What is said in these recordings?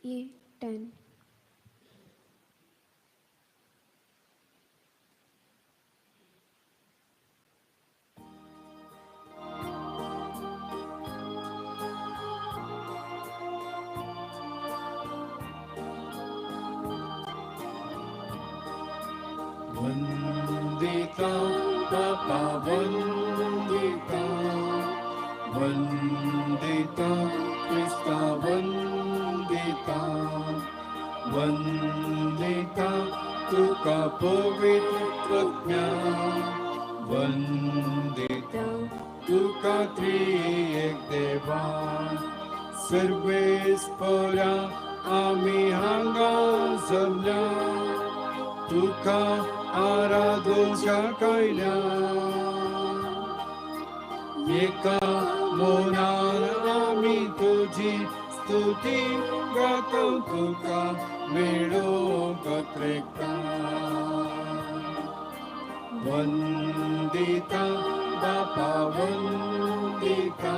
E10. Vandita Papa Vandita Vandita Krista Vandita Vandita Tuka Pavitratnya Vandita Tuka Triek Deva सर्वेस्परा आम्ही हांगा जमल्या तुका आराधूच्या कयल्या एका मोनान आम्ही तुझी स्तुती गातो तुका मेळोंक त्रेका वंदिता बापा वंदिता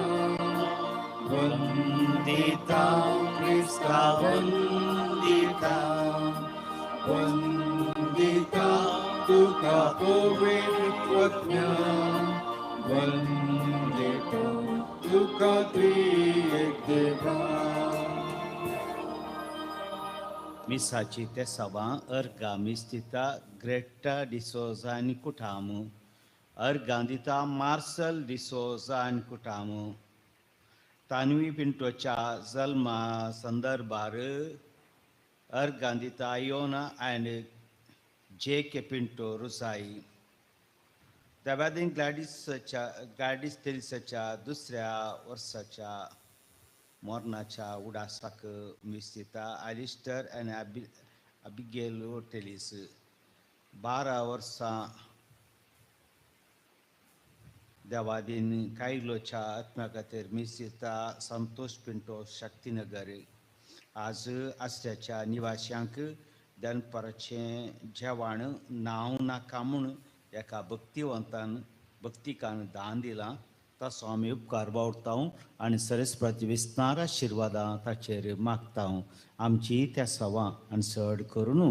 वंदिता क्रिस्ता वंदिता वंदिता तुका पवित्रज्ञा वंदिता तुका त्रिएक देवा. Misaci te sava erga mistita Greta di Souza Nicutamu ergandita Marcel di Souza Nicutamu Tanvi Pintocha Zalma Sandarbar ergandita Iona and J.K. Pinto Rusai Davadin Gladys Teresacha Dusria Ursacha Mornacha Udasak Mistita Alistair and Abigail Telis Bara Versa Davadin Kailocha Atmakater Mistita Santosh Pinto Shaktinagari Az Asyacha Nivashank Dan Parache Javan Nauna Kamun Yaka Bhaktivantan Bhaktikan Dandila स्वामी उपकार बावडतां आणि सरस्वती विस्तार आशीर्वाद ताचेर मागतां आमची त्या सवा आणि चड करून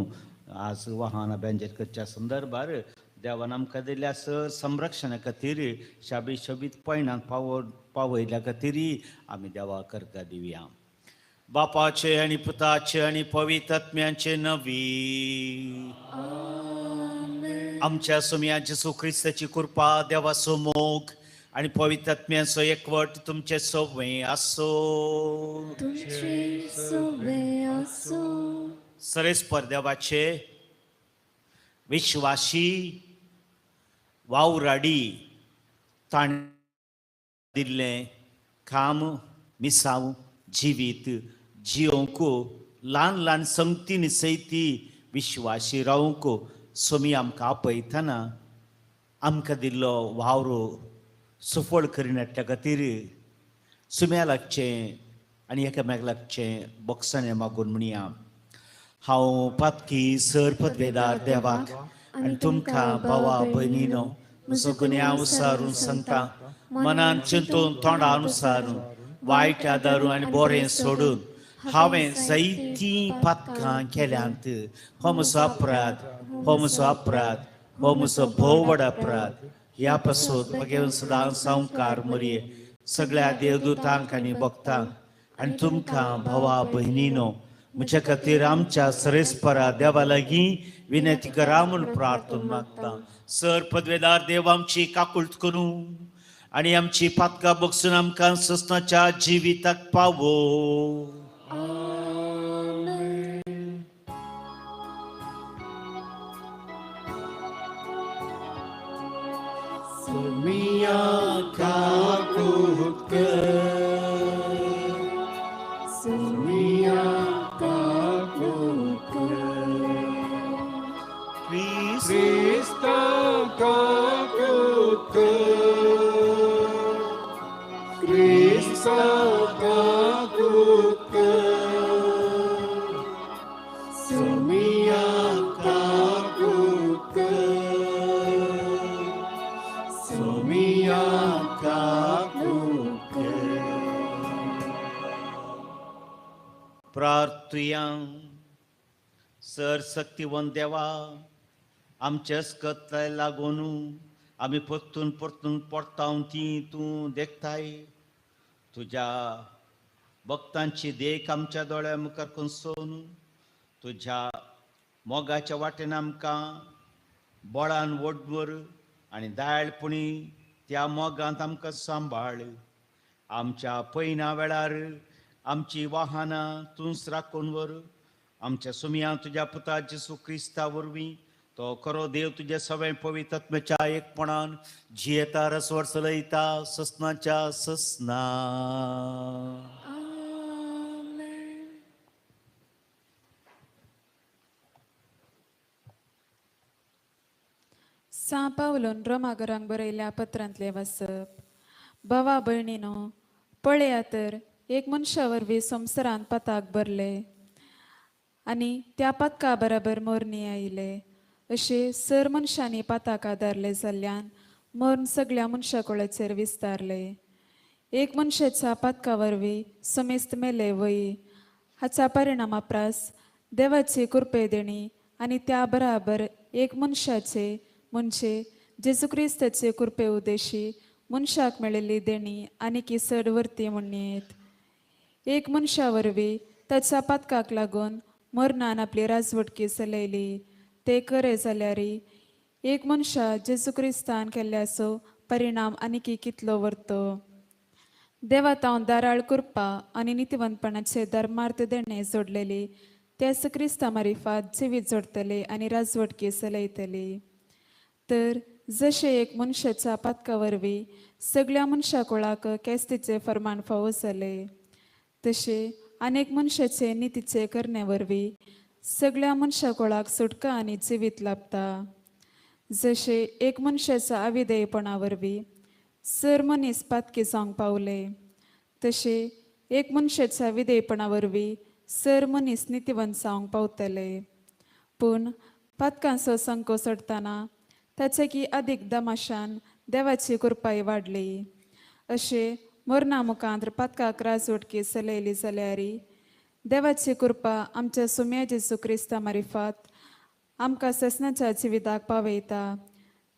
आज वाहन बेंजेर करच्या संदर्भार देवान आमकां दिल्या संरक्षणा खातीर शाबी शोबीत पैणान पावयल्या खातीर आमी देवा करता दिवया. बापाचे आणि पुताचे आणि पवित्र आत्म्याचे नवी आमच्या सुम्या जेसू ख्रिस्ताची कृपा देवाचो मोग आणि पवित्र आत्म्याचो एकवट तुमचे सोबे आसो. सरेस्पर देवाचे विश्वासी वावराडी ताण दिल्ले काम मिसाव जिवीत जियोंक ल्हान ल्हान संगतीन सैती विश्वासी रावंक सोमी आमकां आपयतना आमकां दिल्लो वावरो सुफळ करिनाटल्या खातीर सुम्या लागचें आनी एकामेक लागचें बोगसाणें मागून म्हणया. हांव पातकी सर पदवेदार देवाक आनी तुमकां भावा भयणीनो म्हजो गुन्यांव उसारून सांगता मनान चिंतून तोंडा अनुसारून वायट आदारून आनी बरें सोडून हांवें जायतीं पातकां केल्यांत हो म्हजो अपराध हो म्हजो भोव व्हड अपराध. ह्या पासून म्हगे सदां संवकार मरये सगळ्या देवदूतांक आनी भक्तांक आनी तुमकां भावा भयणीनो म्हज्या खातीर आमच्या सरेस्परा देवा लागीं विनंती करा म्हूण प्रार्थना मागता. सर पदवेदार देव आमची काकुळट करूं आनी आमची पातकां बगसून आमकां सस्नाच्या जिविताक पावो. Sumia kakut Sumia kakut Krista kakut Krista kakut Sumia kakut Sumia kakut प्रार्थुया. सरशक्तिवंत देवा, आमच्याच कथलाय लागून आम्ही परतून परतून पडताव ती तू देखताय. तुझ्या भक्तांची देख आमच्या दोळ्या मुखार कोसोवन तुझ्या मोगाच्या वाटेन आमकां बळान वडवर आनी दायळपणी त्या मोगांत आमकां सांबाळ. आमच्या पैना वेळार आमची वाहनां तूंच राखून व्हर. आमच्या सुमया तुझ्या पुता जेसू क्रिस्ता वरवीं तो खरो देव तुझ्या सगळे पवित्र आत्म्याच्या एकपणान जियेता रसवर चलयता ससनाच्या ससना. सा पावलोन रोमागरांक बरयल्या पत्रांतले वाचप. भावा भयणीनो, पळया तर एक मनशा वरवीं संवसारांत पताक भरले आनी त्या पतका बराबर मोरणी आयले. अशे सर मनशांनी पताक आदारले जाल्ल्यान मोर्न सगळ्या मनशा कुळाचेर विस्तारले. एक मनशाच्या पतका वरवीं समेस्त मेले वयी हाचा परिणाम अप्रास देवाची कृपे देणी आनी त्या बराबर एक मनशाचे म्हणजे जेजू क्रिस्ताचे कृपे उदेशी मनशाक मेळिल्ली देणी आनी चड वर्ती म्हणीत. एक मनशा वरवीं ताच्या पतकाक लागून मरणान आपली राजवटकी चलयली. ते खरे जाल्यार एक मनशा जेजू क्रिस्तान केल्ल्याचो परिणाम आनी कितलो वर्तो. देवात हांव दाराळ कृपा आनी नितिवंतपणाचे धर्मार्थ देणे जोडलेली त्याच क्रिस्ता मारिफात जिवीत जोडतले आनी राजवटकी चलयतली. तर जशे एक मनशाच्या पतका वरवीं सगळ्या मनशा कुळाक केस्तीचे फर्माण फावो जाले, तशे अनेक मनशाचे नितीचे करणे वरवीं सगळ्या मनशा कुळाक सुटका आनी जिवीत लाभता. जशे एक मनशाच्या अविधेयपणा वरवीं सर मनीस पातकी जावंक पावले, तशे एक मनशाच्या विधेयपणा वरवीं सर मनीस नितिवंत जावंक पावतले. पूण पातकांचो संको सोडतना ताचे की अदीक दमाशान देवाची कृपाय वाडली. अशे मरणा मुखांत पातकाक राजवटकी चलयली जाल्यार देवाची कृपा आमच्या सुम्या जेजू क्रिस्ता मारिफात आमकां ससनाच्या जिविताक पावयता.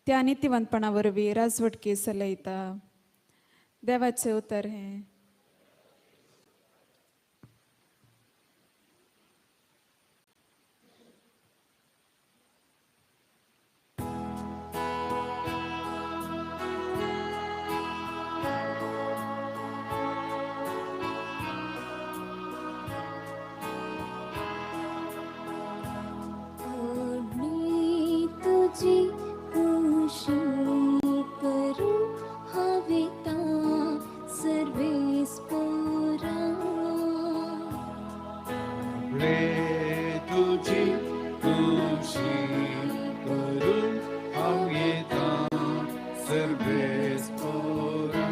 त्या नितिवंतपणा वरवीं राजवटकी चलयता. देवाचें उतर हें. तुझी खुशी करू हवेता सर्वेस पोरा. तुझी खुशी करू हवेता सर्वेस पोरा.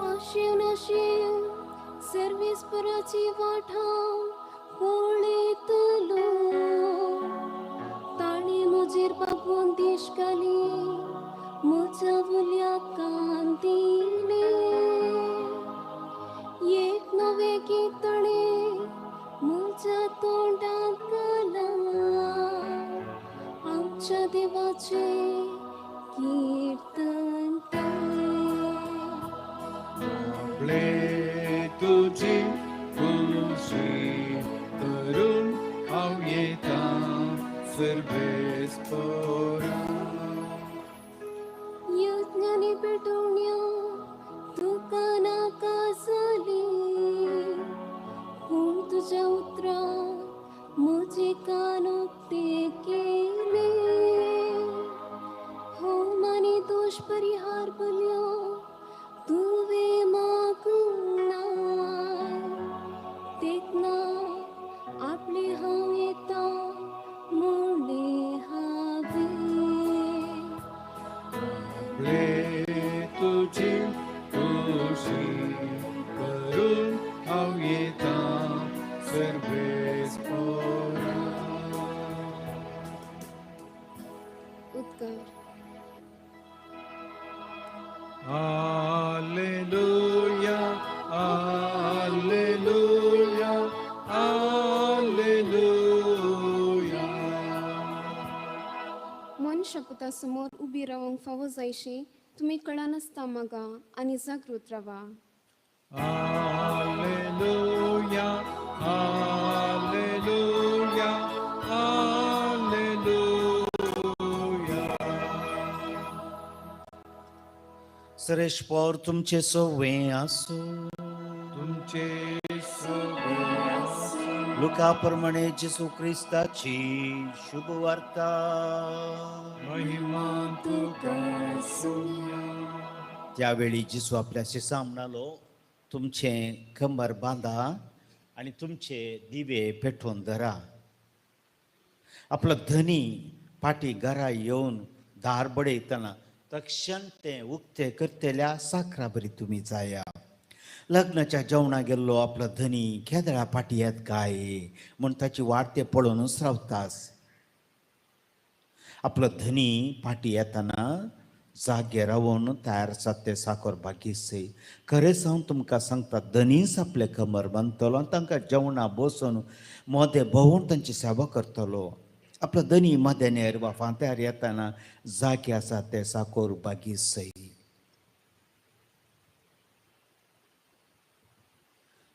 आशिव नाशिव सर्वेस पोराची वाठाव पळयतलो. ताणी म्हजेर पापून दिश्काली म्हज्या वल्या कांतिले. एक नवे गीत ताणे म्हज्या तोंडाक घाला. आमच्या देवाचे कीर्तन तुझी खुशी करून हांव येता सर्वेस पोरा. यज्ञानी पेटोवण्या तुका नाका जाली, पूण तुज्या उतरा म्हजे कान उक्ते केले. होम आनी दोश परिहार बल्यो तुवें मागूंक नाय. तेतना आपली हांव येता मोडले हांवें. तुझी खुशी करून हांव येता सर्वेस पोरा. उद्गार. Alleluia, Alleluia. देवाच्या समोर उबी रावंक फावो जायशी तुम्ही कळा नासता मागा आणि जागृत रावा. Alleluia, Alleluia, Alleluia. श्रेष्ठपौर तुमचे सोवे असो. तुमचे सगळे लुका प्रमाणे जेसू ख्रिस्ताची शुभ वार्ता. महिमा तुका सोया. त्यावेळी जेसू आपल्याशी म्हणालो, तुमचे कंबर बांधा आणि तुमचे दिवे पेटवून धरा. आपलं धनी पाठी घरा येऊन दार बडयतना तक्षण ते उक्ते करतेल्या साखराबरी तुम्ही जाया. लग्नाच्या जेवणा गेल्लो आपला धनी केदळा पाठी येत काय म्हण ताची वाट ते पळूनच रावतास. आपलं धनी पाठी येताना जागे रावून तयार आसात ते साखर बागीचे. खरें सांगून तुमकां सांगता, धनीच आपले कमर बांदतलो आनी तांकां जेवणा बसून मोदें भोंवून तांची सेवा करतलो. आपलो धनी मदेनेर वा फांत्यार येताना जागे आसा ते साखर बागीचे.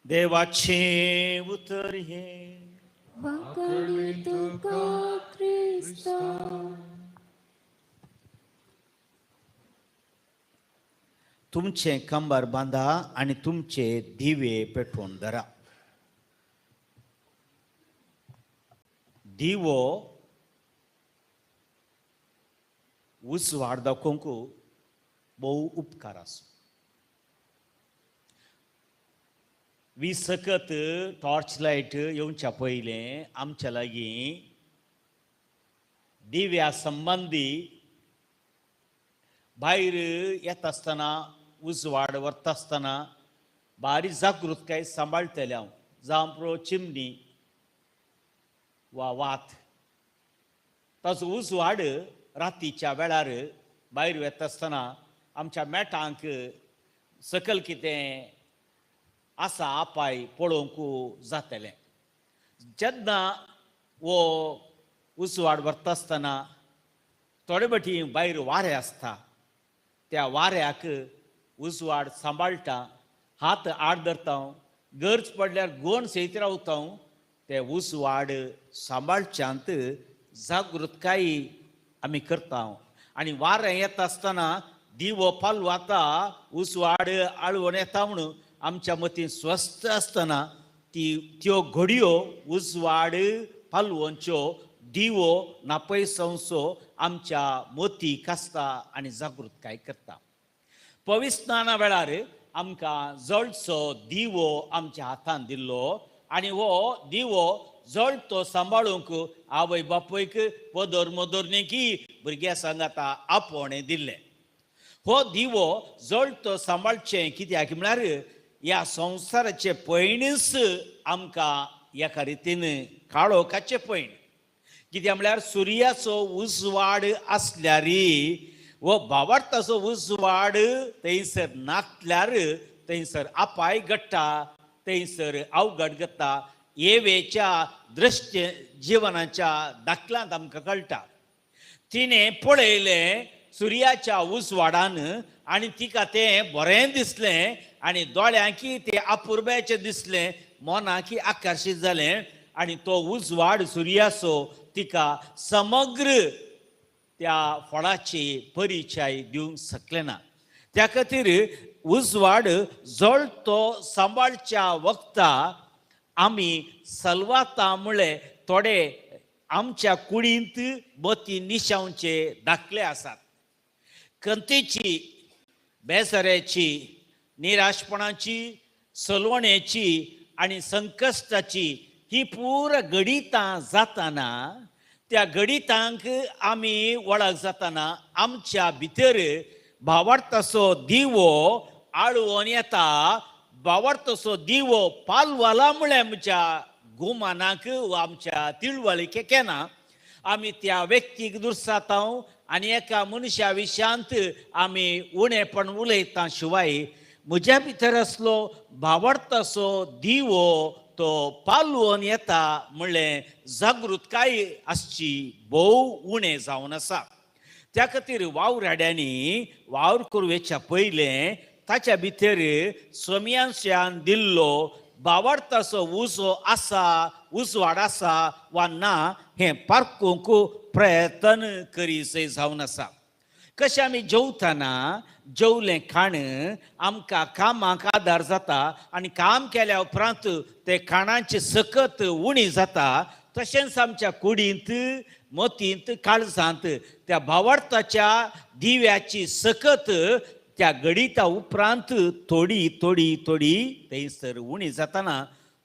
देवाचे उतर हे वाकडी तुका ख्रिस्ता. तुमचे कंबर बांधा आणि तुमचे दिवे पेटवून धरा. दिवो उसवाड दाखोवंक बहु उपकार आसो. सकत टॉर्च लायट येवच्या पयलें आमच्या लागीं दिव्या संबंधी भायर येता आसतना उजवाड व्हरता आसतना बारीक जागृतकाय सांबाळटलें हांव. जावं प्रो चिमणी वा वात. ताचो उजवाड रातीच्या वेळार भायर वता आसतना आमच्या मेटांक सकल कितें आसा आपाय पळोवंक जातलें. जेन्ना वो उजवाड व्हरता आसतना थोडे फावटी भायर वारें आसता. त्या वाऱ्याक उजवाड सांबाळटा, हात आड धरता, गरज पडल्यार गोण सयत रावता. ते उजवाड सांबाळच्यांत जागृतकाय आमी करता. आनी वारें येता आसतना दिवो पालवाता, उजवाड आळवून येता म्हणून आमच्या मतीन स्वस्थ आसतना त्यो घडयो उजवाड पालवोवच्यो दिवो नापयसो आमच्या मोतीक आसता आनी जागृतकाय करता. पवित्र स्नाना वेळार आमकां जळचो दिवो आमच्या हातान दिल्लो आनी हो दिवो जळतो सांबाळूंक आवय बापूयक पदर मोदोरनेकी भुरग्यां सांगाता आपोवणें दिल्लें. हो दिवो जळतो सांबाळचें कित्याक म्हळ्यार ह्या संवसाराचे पयणीच आमकां एका रितीन काळोखाचें पयण. कित्याक म्हळ्यार सुर्याचो उजवाड आसल्यार वो भावार्थाचो उजवाड थंयसर नासल्यार थंयसर अपाय घडटा, थंयसर अवघड जाता. येवेच्या दृश्य जिवनाच्या दाखल्यांत आमकां कळटा. तिणें पळयलें सुर्याच्या उजवाडान आनी तिका तें बरें दिसलें आनी दोळ्यांकी तें अपुर्ब्याचें दिसलें, मनाकी आकर्शीत जालें. आनी तो उजवाड सुर्याचो तिका समग्र त्या फळाची परिचय दिवंक शकलें ना. त्या खातीर उजवाड जळतो सांबाळच्या वखता आमी सलवाता म्हळें थोडे आमच्या कुडींत मोती निशांवचे दाखले आसात. कंतेची, बेसऱ्याची, निराशपणाची, सलवणेची आनी संकश्टाची ही पूर गडितां जाताना त्या गडितांक आमी वळख जाताना आमच्या भितर भावार्थाचो दिवो आळवून येता. भावार्थाचो दिवो पालवाला म्हळ्यार आमच्या गुमानाक वा आमच्या तिळवळीक केना. आमी त्या व्यक्तीक दुर्साता आनी एका मनशा विशयांत आमी उणेपण उलयता. शिवाय म्हज्या भितर असलो भावार्थाचो दिवो तो पालवून येता म्हणलें जागृतकाय आसची भोव उणें जावन आसा. त्या खातीर वावराड्यांनी वावर करूच्या पयलें ताच्या भितर स्वमियांशान दिल्लो बावडतासो उजो आसा उजवाड आसा वा ना हें पारखूंक प्रयत्न करीसय जावन आसा. कशें आमी जेवतना जेवलें खाण आमकां कामाक आदार जाता आनी काम केल्या उपरांत ते खाणांची सकत उणी जाता, तशेंच आमच्या कुडींत मोतींत काळजांत त्या भावार्थाच्या दिव्याची सकत त्या गडिता उपरांत थोडी थोडी थोडी थंयसर उणी जाताना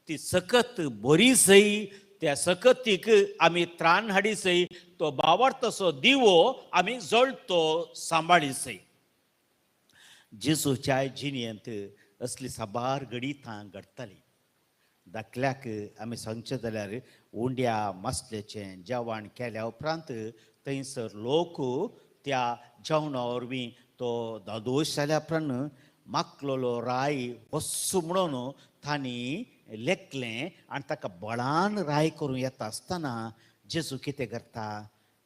ती सकत बरी सई, त्या सकतीक आमी त्राण हाडिसय, तो भावार्थाचो दिवो आमी जळतो सांबाळीसय. जेजूच्या जिणेंत असली साबार गडितां घडटाली. दाखल्याक आमी सांगचे जाल्यार उंड्या मसल्याचें जेवण केल्या उपरांत थंयसर लोक त्या जेवणा वरवीं तो दोश जाल्या उपरांत मागलोलो राय वस्सू म्हणून तांणी लेखलें आनी ताका बळान राय करूं येता आसतना जेजू कितें करता?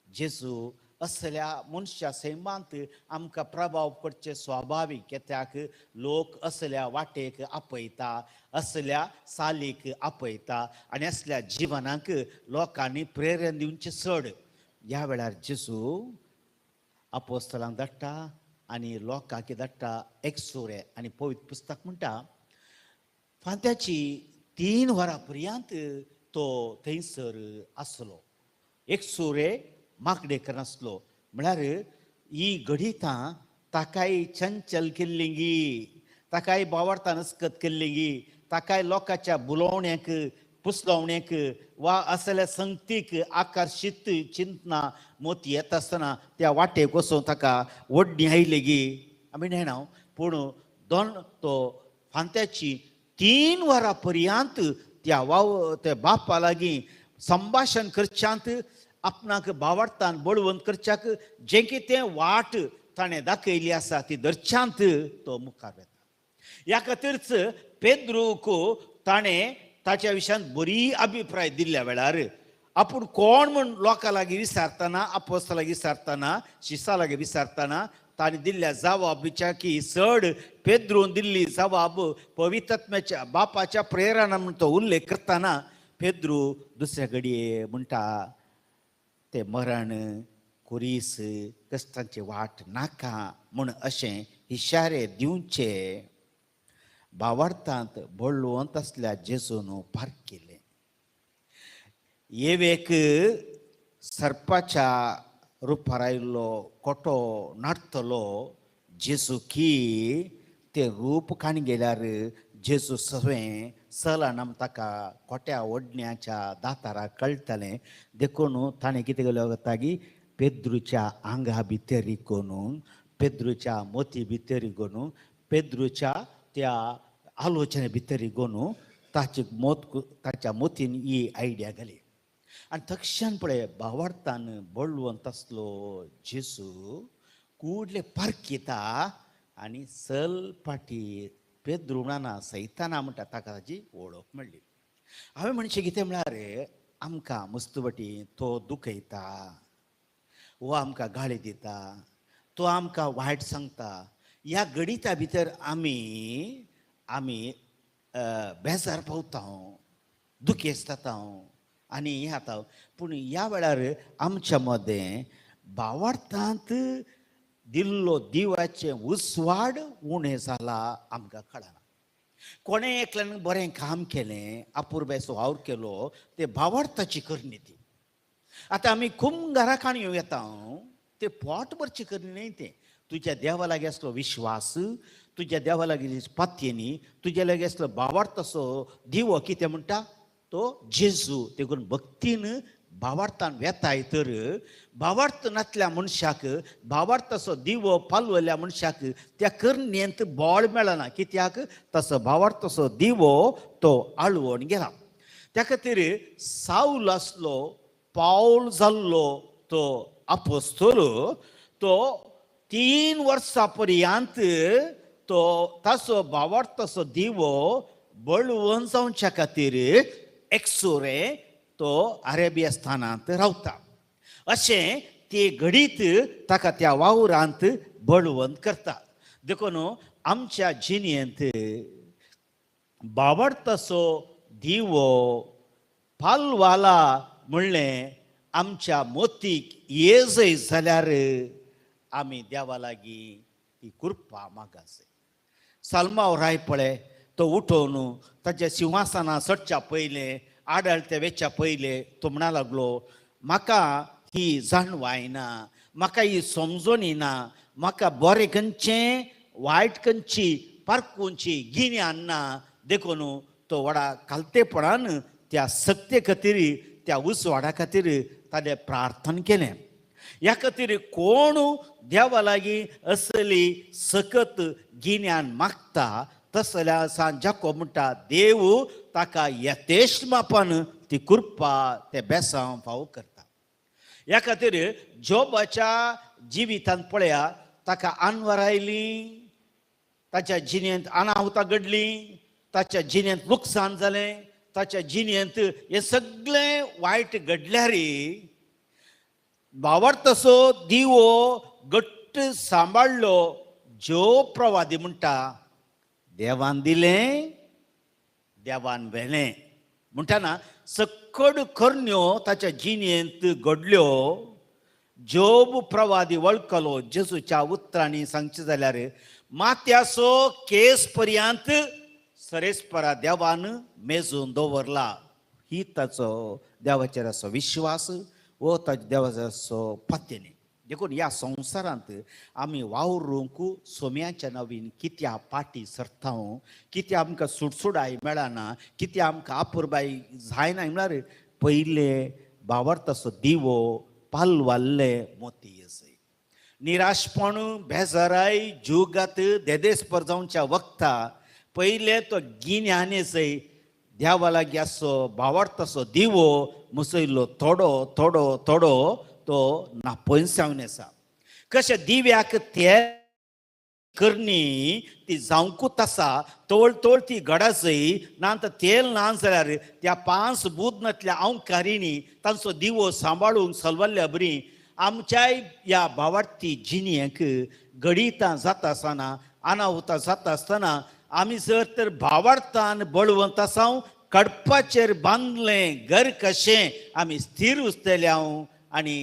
जेजू असल्या मनशा सैमांत आमकां प्रभाव करचे स्वाभावीक, कित्याक लोक असल्या वाटेक आपयता, असल्या सालीक आपयता आनी असल्या जिवनाक लोकांनी प्रेरण दिवचें चड. ह्या वेळार जेजू आपोस्तलांक धाडटा आनी लोकांक धाडटा एकसुरे. आनी पवित्र पुस्तक म्हणटा फांत्याची 3 वरां पर्यंत तो थंयसर आसलो. एकसुरे मागडेकर नासलो. म्हळ्यार ही गडितां ताकाय चंचल केल्लीं, ताकाय भावार्थान अस्कत केल्लीं, ताकाय लोकांच्या बुलोवण्याक पुसलवण्याक वा असल्या संगतीक आकर्शीत चिंतना मोती येता आसतना त्या वाटेक वचून ताका ओडणी आयली आमी न्हय पूण तो फांत्याची 3 वरां पर्यंत त्या बापा लागीं संभाशण करच्यांत आपणाक भावार्थान बळवंत करच्याक जें कितें वाट ताणें दाखयली आसा ती धरच्यांत तो मुखार येता. ह्या खातीरच पेद्रूक ताणें ताच्या विशयान बरी अभिप्राय दिल्ल्या वेळार आपूण कोण म्हूण लोकां लागीं विचारतना, आपोस्तलां लागीं विचारतना, शिश्यां लागीं विचारतना ताणें दिल्ल्या जबाबीच्या की चड पेद्रून दिल्ली जबाब पवित्रात्म्याच्या बापाच्या प्रेरणा म्हूण तो उल्लेख करतना पेद्रू दुसऱ्या घडये म्हणटा ते मरण कुरीस कश्टांची वाट नाका म्हूण अशें इशारे दिवचे भावार्थांत बळवंत असल्या जेजून पार केलें. येवेक सर्पाच्या रुपार आयिल्लो कोटो नाडटलो जेजू की तें रूप काणी गेल्यार जेजू सवें सलान ताका कोट्या ओडण्याच्या दाताराक कळटलें. देखून ताणें कितें केलें वता की पेद्रूच्या आंगा भितर इकून, पेद्रूच्या मोती भितर इकून, पेद्रूच्या त्या आलोचने भितर इकून ताच्या मोतीन ही आयडिया घाली. आनी तक्षण पळय भावार्थान बळवंत आसलो जेजू कुडले पारखिता आनी सल पाटी पेद्रू म्हणना सैताना म्हणटा ताका ताची वळख मेळ्ळी. हांवें म्हणचें कितें म्हळ्यार आमकां मस्तवटी तो दुखयता, वो आमकां गाळी दिता, तो आमकां वायट सांगता. ह्या गडिता भितर आमी बेजार पावता, दुखेस्त जाता आनी हें जाता. पूण ह्या वेळार आमच्या मदें भावार्थांत दिल्लो दिवाचें उजवाड उणें जालां आमकां कळना. कोणें एकल्यान बरें काम केलें, अपुरबेचो वावर केलो, ते भावार्थाची करणी ती. आतां आमी खूब घरा काणयो येता, ते पोट भरची करणी न्हय. तें तुज्या देवा लागीं आसलो विश्वास, तुज्या देवा लागीं पातयेनी, तुज्या लागीं आसलो भावार्थाचो दिवो कितें म्हणटा तो जेजू. देखून भक्तीन भावार्थान वेताय तर भावार्थ नासल्या मनशाक भावार्थाचो दिवो पालवल्या मनशाक त्या करणेंत बळ मेळना. कित्याक तसो भावार्थाचो दिवो तो आळवून गेला. त्या खातीर साऊल आसलो, पावल जाल्लो तो आपोस्तोल, तो 3 वर्सां पर्यंत तो ताचो भावार्थाचो दिवो बळवून जावच्या खातीर एकसुरे तो अरेबिया स्थानांत रावता. अशें ते घडीत ताका त्या वावरांत बळवंत करता. देखून आमच्या जिणेंत बावड तसो दिवो पालवाला म्हणलें आमच्या मोतीक येजय जाल्यार आमी देवा लागीं ती कृपा मागास. सालमाव राय पळय, तो उठोवन ताच्या सिंहासना सडच्या पयलें आडळत्या वेच्या पयलें तो म्हणा लागलो, म्हाका ही जाणव आयना, म्हाका ही समजून येना, म्हाका बरें खंयचें वायट खंयची पारखुची गिन्यान ना. देखून तो व्हडा कालतेपणान त्या सक्ते खातीर त्या उसवाडा खातीर ताणें प्रार्थना केलें. ह्या खातीर कोण देवा लागीं असली सकत गिन्यान मागता तसल्या सांजाको म्हणटा देव ताका यथेश्ट मापान ती कृपा ते बेसांव फावो करता. ह्या खातीर जोबाच्या जिवितांत पळया, ताका आनवार आयलीं, ताच्या जिणेंत अनाहुतां घडलीं, ताच्या जिणेंत लुकसाण जालें, ताच्या जिणेंत हें सगळें वायट घडल्यार बावर तसो दिवो घट्ट सांबाळलो. जो प्रवादी म्हणटा देवान दिलें देवान व्हेलें म्हणटाना सकड करण्यो ताच्या जिणेंत घडल्यो. जोब प्रवादी वळखलो जेजूच्या उतरांनी सांगचे जाल्यार माथ्याचो केस पर्यंत सरेस्परा देवान मेजून दवरला. ही ताचो देवाचेर असो विश्वास वो ताच्या देवाचो असो पत्तेने. देखून ह्या संवसारांत आमी वावरूंक सोम्याच्या नवीन कित्या पाटी सरता, कित्या आमकां सुटसुडाय मेळना, कित्या आमकां आपुरबाय जायना म्हळ्यार पयले बावर तसो दिवो पालवाल्ले मोती येसय. निराशपण बेजाराय जुगात देदेस्पर जावच्या वखता पयले तो गिन्यान येसय. देवा लागीं असो बावर तसो दिवो मुसयलो थोडो थोडो थोडो तो नापयसावन येसा. कशें दिव्याक तेल करणी ती जावंकूच आसा, तोळ तोळ ती गडासय नात तेल ना जाल्यार त्या 5 बुदनांतल्या अंकारिणी तांचो दिवो सांबाळूंक चलवल्ल्या बरी आमच्याय ह्या भावार्थी जिणेक घडीतां जाता आसतना अनाहुतां जाता आसतना आमी जर तर भावार्थान बळवंत आसाव कडपाचेर बांदलें घर कशें आमी स्थिर उरतल्या आनी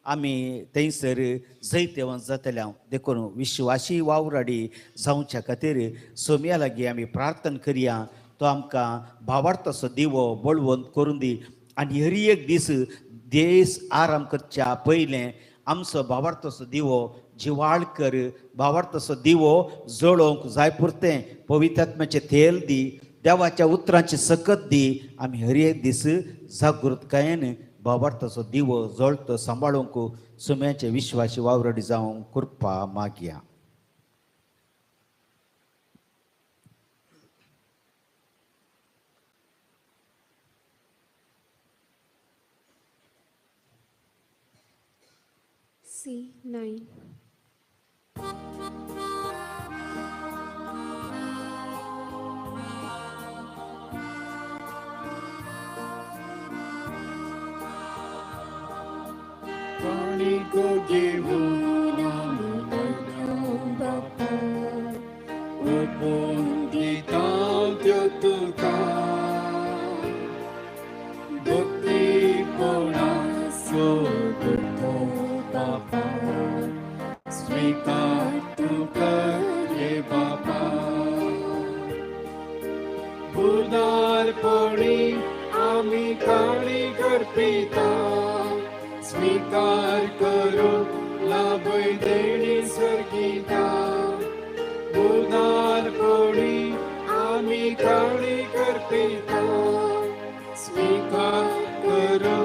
आमी थंयसर जैतेवंत जातल्या. देखून विश्वासी वावराडी जावच्या खातीर सोम्या लागीं आमी प्रार्थना करया. तो आमकां भावार्थाचो दिवो बळवंत करून दी आनी हर एक दीस देस आराम करच्या पयलें आमचो भावार्थाचो दिवो जिवाळ कर. भावार्थाचो दिवो जळोवंक जाय पुरतें पवित्रात्म्याचें तेल दी, देवाच्या उतरांची सकत दी. आमी हर एक दीस जागृतकायेन भावार्थाचो दिवो जळतो सांबाळूंक सोम्याचे विश्वासी वावरडी जावंक कृपा मागया. C9. Panico घेऊन आम्ही बाप्पा ओपून दिता त्यो तुका भक्तीपणाचो करतो बाप्पा स्वीकार तू कर रे बाप्पा. उदारपणी आम्ही काळी करपिता स्वीकार करो लाभय देणी स्वर्गिता. उदारपणी आम्ही काळी करपिता स्वीकार करो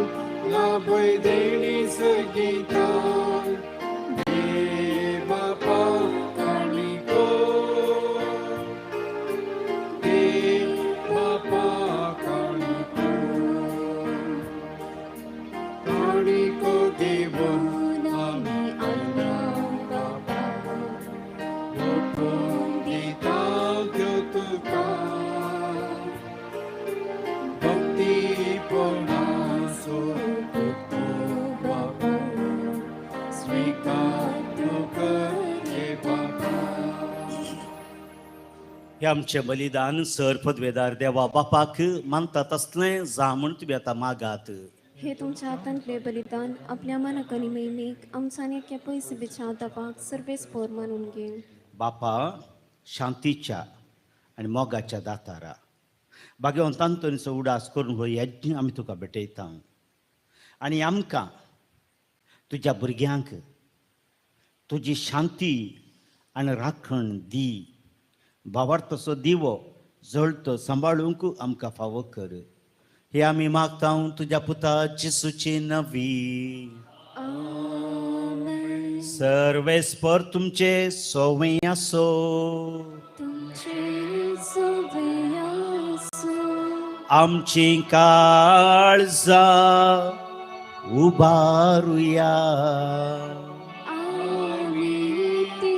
लाभय देणी स्वर्गिता. दे बापा काळीको दे बापा काळीको काळीको देवून आम्ही आयला बापा ओपून दिता त्यो तुका भक्तीपणाचो करतो बापा हे आमचे बलिदान सर पदवेदार देवा बापाक मानता तसलें जा म्हूण तुमी आतां मागात. हे तुमच्या हातांतले बलिदान आपल्या मनाकनी मैमीक आमचा नेक्या पयस बिच्या तपाक सर्वेस्पोर मानून घे. बापा शांतीच्या आनी मोगाच्या दातारा भाग्यवंतांचो उडास करून हो यज्ञ आमी तुका भेटयता आनी आमकां तुज्या भुरग्यांक तुजी शांती आनी राखण दी. भावार्थाचो दिवो जळतो सांबाळूंक आमकां फावो कर. हे आमी मागता तुज्या पुता जेसूची नवी. आमेन. सर्वेस्पर तुमचे सोवे आसो. तुमचे सवे आसो. आमची काळजा उबारुया. आमी ती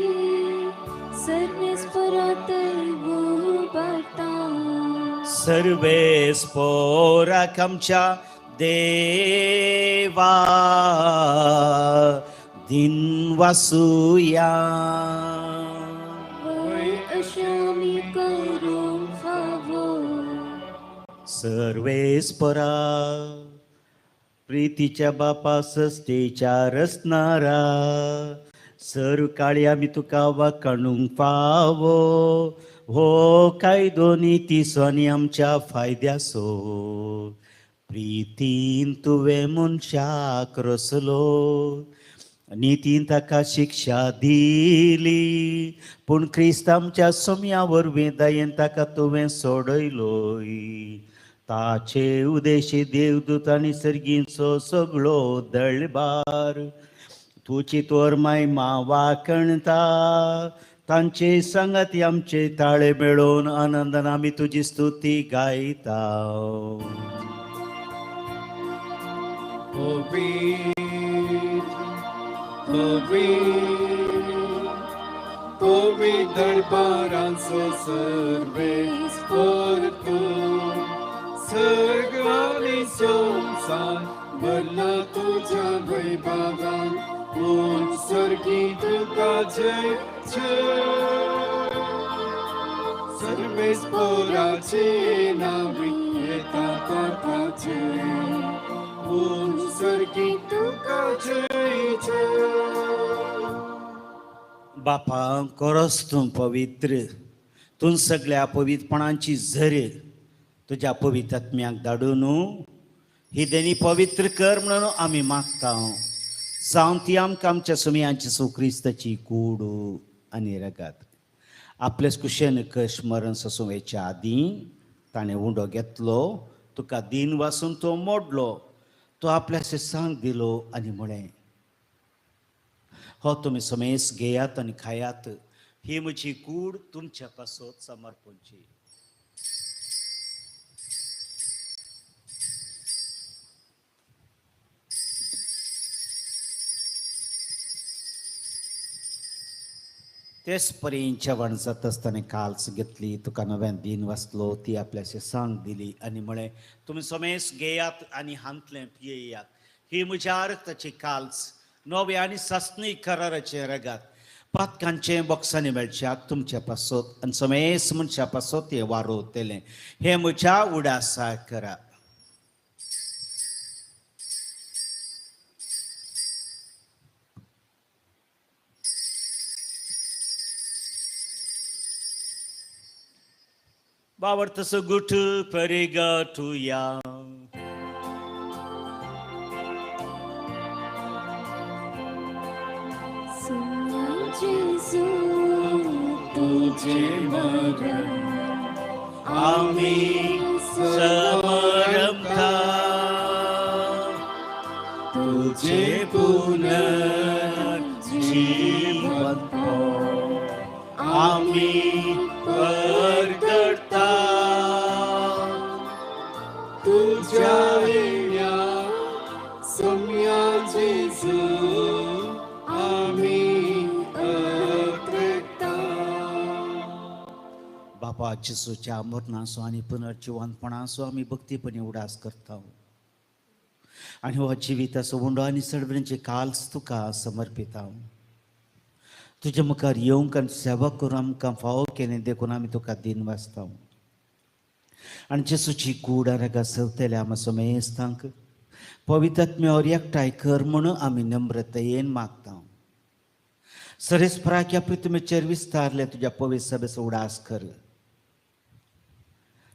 सर्वेस्परात उबारता. सर्वेस्पोराक आमच्या देवा दिन वासुया. वय अशें आमी करूंक फावो. सर्वेस्परा प्रितीच्या बापा सस्तेच्या रसनारा सर काळी आमी तुका वाखाणूंक फावो. हो कायदो नितीसोनी आमच्या फायद्याचो. प्रितीन तुवें मनशाक रचलो नितीन ताका शिक्षा दिली. पूण क्रिस्त आमच्या सोम्या वरवीं दयेन ताका तुवें सोडयलोय. ताचे उदेशी देवदूत आनी सर्गींचो सगळो दळबार तुची तोर मायमा वाखणता. तांचे संगती आमचे ताळे मेळोवन आनंदान आमी तुजी स्तुती गायता. पवित्र दरबारांचो सर्वेस्पर तूं. सर्ग आनी संसार भरला तुज्या वैभवान. पूण सर्गी तुका जय जय. सर्वेस्पराचे नावी येता ताचे. पूण सर्गी तुका जय जय. बापा खरोच तूं पवित्र. तूं सगळ्या पवित्रपणांची झर तुज्या पवित्र आत्म्याक धाडून ही देणी पवित्र कर म्हणून आमी मागता. जावं ती आमकां आमच्या सुमयांची सुक्रिस्ताची कूड आनी रगात. आपलेच कुशेन कश मरण ससुवेच्या आदीं ताणें उंडो घेतलो. तुका दिन वासून तो मोडलो. तो आपल्या शिसांक दिलो आनी म्हळें हो तुमी समेस घेयात आनी खायात. ही म्हजी कूड तुमच्या पासत समर्पणची. तेच परेन जेवण जाता आसतना काल्स घेतली. तुका नव्यान दिन वाचलो. ती आपल्या शिसांक दिली आनी म्हळें तुमी समेस घेयात आनी हांतलें पियेयात. ही म्हज्या रक्ताची काल्स नवे आनी सस्नी कराराचे रगात. पातकांचे बॉक्सांनी मेळच्याक तुमच्या पासत आनी समेस मनशा पासत हे वारोवतलें. हे म्हज्या उडासा करा. Bawarta segutu perigatuya. Sunya Jesu tujhe maram. Ami samaramta. Tujhe punar jivan ho. Ami pergerta. तुझ्या येण्या सम्या जेजू आम्ही अकृता. बापा जेसूच्या मरणाचो आनी पुनर्जिवनपणाचो आमी भक्तीपणी उडास करता. आनी हो जिविताचो उंडो आनी सडवणेचे काल्स तुका समर्पिता. तुजे मुखार येवंक आनी सेवा करून आमकां फावो केलें देखून आमी तुका दिन वाचता आनी जेसूची कूड आरागा सवतेल्या आमी समेस्तांक पवित्रात्म्यावर एकठांय कर म्हणून आमी नम्रतायेन मागता सरेस्पराक ह्या पृथ्वीचेर विस्तारले तुज्या पवित्र सभेचो उडास कर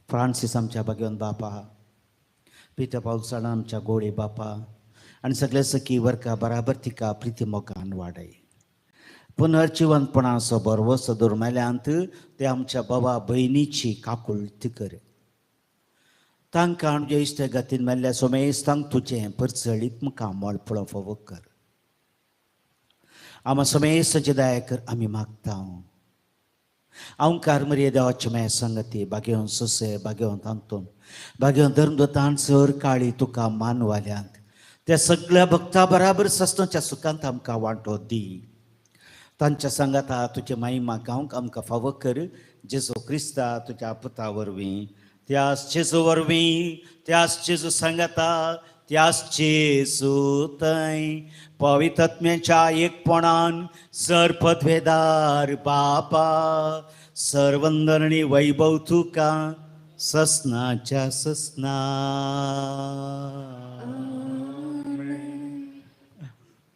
फ्रांसीस आमच्या भगवंत बापा पिता पावसाण आमच्या गोडे बापा आनी सगळे सखी वर्का बराबर तिका प्रिती मोगान वाडय पुनर्जिवंतपणाचो बरवो दुर्मेल्यांत ते आमच्या बाबा भयणीची काकुळट कर तांकां आमच्या इश्ट गतीन मेल्ल्या सोमेस्तांक तुजें परचळीत मुखार मोळपळो फावो कर आमा समेस्ताची दया कर आमी मागता हांव कारमरी देवाचे मे संगती भाग्यवन सुसे भाग्यवन तांतून भाग्यवन धर्मदत्तान सर काळी तुका मानवाल्यांत त्या सगळ्या भक्ता बराबर सस्तोच्या सुखांत आमकां वांटो दी तांच्या सांगाता तुजे महिमा गावंक आमकां फावो कर जेजू क्रिस्ता तुज्या पुता वरवीं त्याच जेजू वरवीं त्याच जेजू सांगाता त्याच जेजू थंय पवित्रात्म्याच्या एकपणान सरपदवेदार बापा सर्वंदरणी वैभव तुका ससनाच्या ससना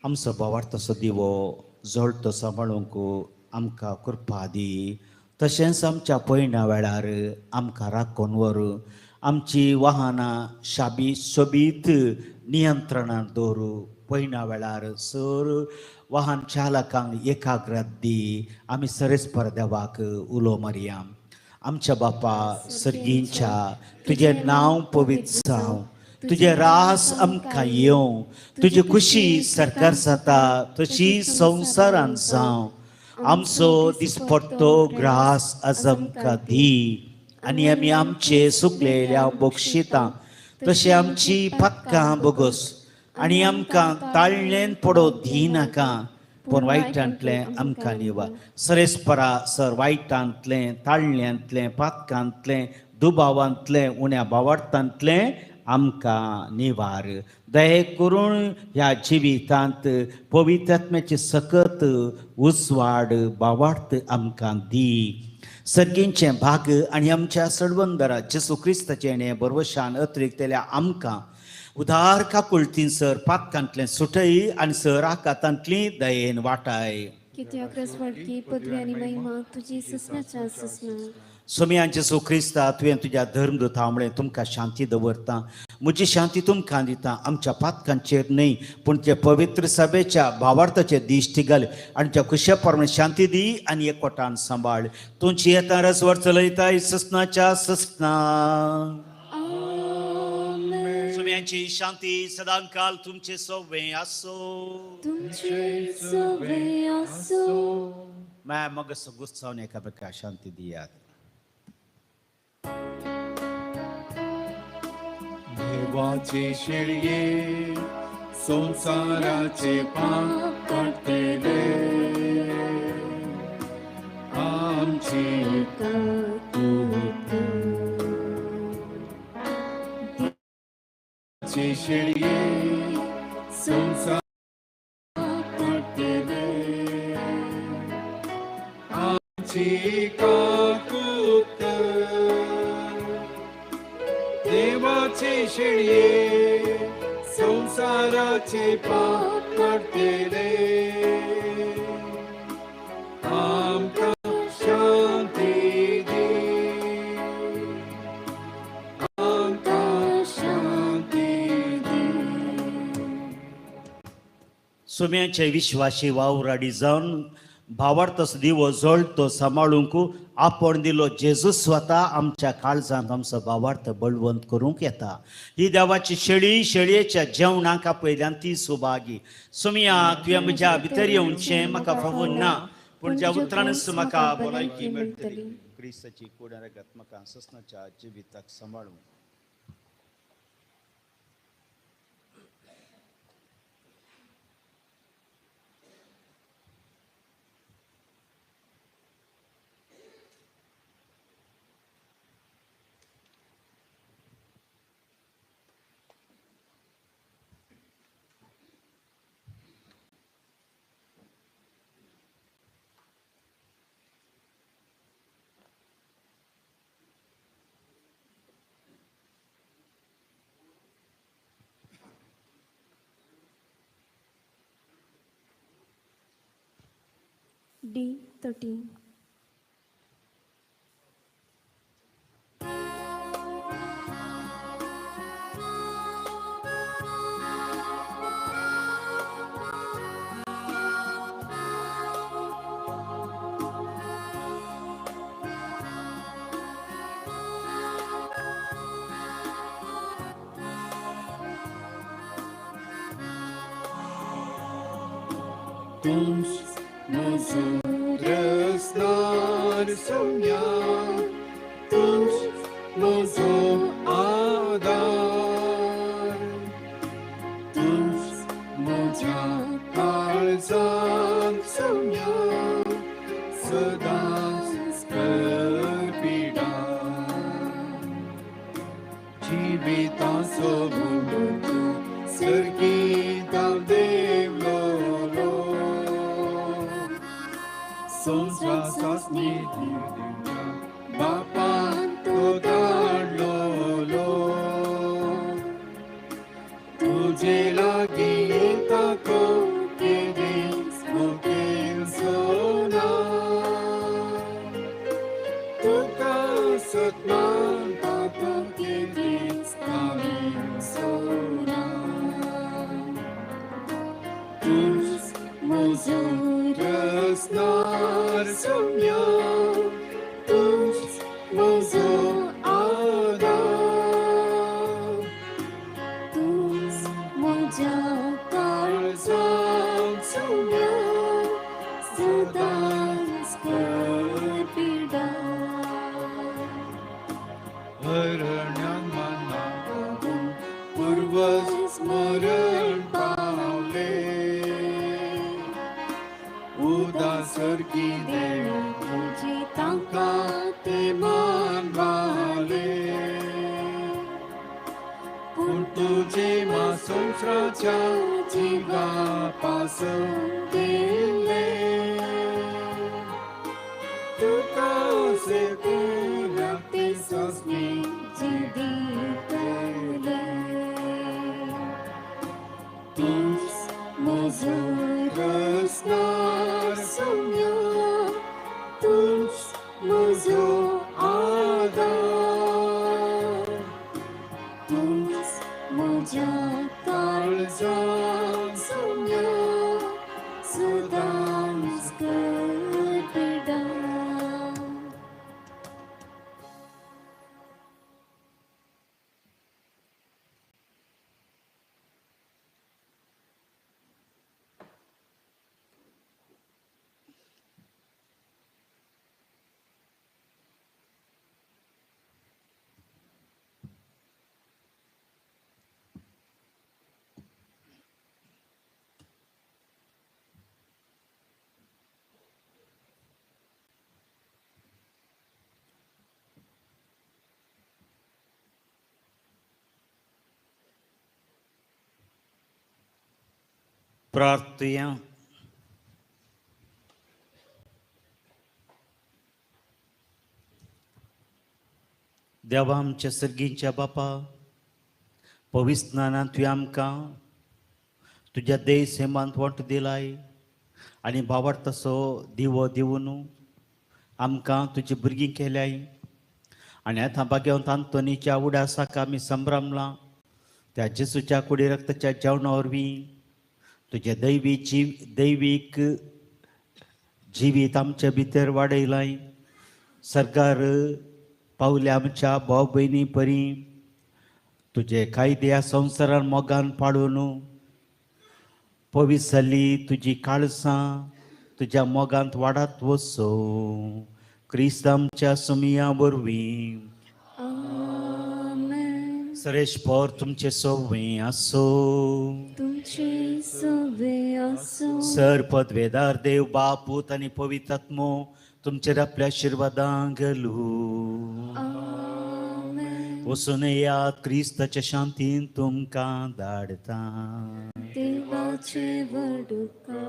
आमचो बोवाडतसो दिवो जळटो सांबाळूंक आमकां कृपा दी तशेंच आमच्या पयण्या वेळार आमकां राखून व्हर आमची वाहनां शाबी सोबीत नियंत्रणांत दवरूं पयण्या वेळार सर वाहन चालकांक एकाग्रत दी आमी सरेस्पर देवाक उलो मारया आमच्या बापा सर्गींच्या तुजें नांव पवित्र जावं तुजे रास आमकां येवं तुजी खुशी सरकार जाता तशी संवसारांत जावं आमचो दिसपट्टो ग्रास आज आमकां दी आनी आमी आमचे सुकलेल्या बक्षितां तशें आमची पथकां बोगोस आनी आमकां ताळ्ळेन पडो दिनाका पूण वायटांतलें आमकां निवा सरेस्परा सर वायटांतलें ताळ्ळ्यांतलें पातकांतलें दुबावांतलें उण्या बावार्थांतलें आमकां निवार दये करून ह्या जिवितांत पवित्रात्म्याची सकत उजवाड बावार्थ आमकां दी सर्गींचे भाग आनी आमच्या सडवंदरा जेसू क्रिस्ताचें बरवशान अतिरिक्तेल्या आमकां उदार काकुळतींसर पातकांतलें सुटय आनी सर आकातांतली दयेन वाटाय कित्याक रसवाडकी पदवी आनी महिमा तुजी ससनाच्या ससना सोम्या जेसू क्रिस्ता तुवें तुज्या धर्मदूतांमुळे तुमकां शांती दवरता म्हजी शांती तुमकां दिता आमच्या पातकांचेर न्हय पूण ते पवित्र सभेच्या भावार्थाचेर दिश्टी घाल आनी त्या खुशे परमे शांती दी आनी एकवटान सांबाळ तुमची येता रसवर चलयताय ससनाच्या ससना सोम्यांची शांती सदांकाल तुमचे सोवे आसो तुमचे सवे आसो मैं मगस गुस्सावन एकामेका शांती दियात देवाचे शेळये संसाराचे पाप काढतेले आमची देवाचे शेळये संसार काढतेले आमची काकूत देवाचे शेळये संसाराचे पाप काढतेले आमकां शांती दी आमकां शांती दी सोम्याचे विश्वासी वावराडी जावन भावार्थस दिवो जळतो सांबाळूंक आपण दिलो जेजू स्वता आमच्या काळजांत आमचो भावार्थ बळवंत करूंक येता ही देवाची शेळी शेळयेच्या जेवणाक पयल्यान ती सुभागी सोम्या तुवें म्हज्या भितर येवचें म्हाका फावो ना पूण ज्या उतरानच म्हाका भलायकी मेळटली क्रिस्ताची कूड रगत म्हाका ससनाच्या जिविताक सांबाळूंक D13. Tums măsură snar somnia, tums măzo adar, tums măgea calzant somnia, să dans scăpida. Civita să bundu, sărghita de vlolo, Sons vasas nidinga, bapan todar lolo. Tujhe lagi tako ke dins moken sona. Tu ka satman tako ke dins namin sona. Tums mozurăs nar somnia, tums mozo adar, Tums moja calzant somnia, să dans scăpida. hărăneam managam, purvas mărân paule. Uda sărghide, Tuji tanca te manvale. Puntu jema somsracha jiva pasam dile. Tu ka se kunakti sasni jiditale. tums mozurăs nar somnia, tums mozo adar, tums Moja calzant somnia, să dans scăpida. प्रार्थूया. देवा आमच्या सर्गीच्या बापा, पवित्र स्नानांत तुवें आमकां तुज्या देह सेमांत vote दिलाय आनी भावार्थ तसो दिवो दिवन आमकां तुजी भुरगीं केल्याय. आनी आतां भाग्यवंत आंतोनीच्या उड्या साका आमी संभ्रमला त्या जेसूच्या कुडी रक्ताच्या जेवणा वरवीं तुझे दैवीक जिवीत आमच्या भितर वाडयलाय. सरकार पावल्या आमच्या भाव भयणी परी तुझे कायदे ह्या संवसारान मोगान पाडून पवित्र जाली तुजी काळसां तुज्या मोगांत वाडत वचो. क्रिस्त आमच्या सुमिया वरवीं. आमेन. सरेशपर तुमचे सोवें आसो. तुमचे सवे असो. सरपदवेदार देव बापूत आणि पवित्र आत्मो तुमचेर आपल्या आशिर्वादां घालू. आमेन. वचून यात क्रिस्ताच्या शांतीन तुमकां धाडता. देवाचे वडुका.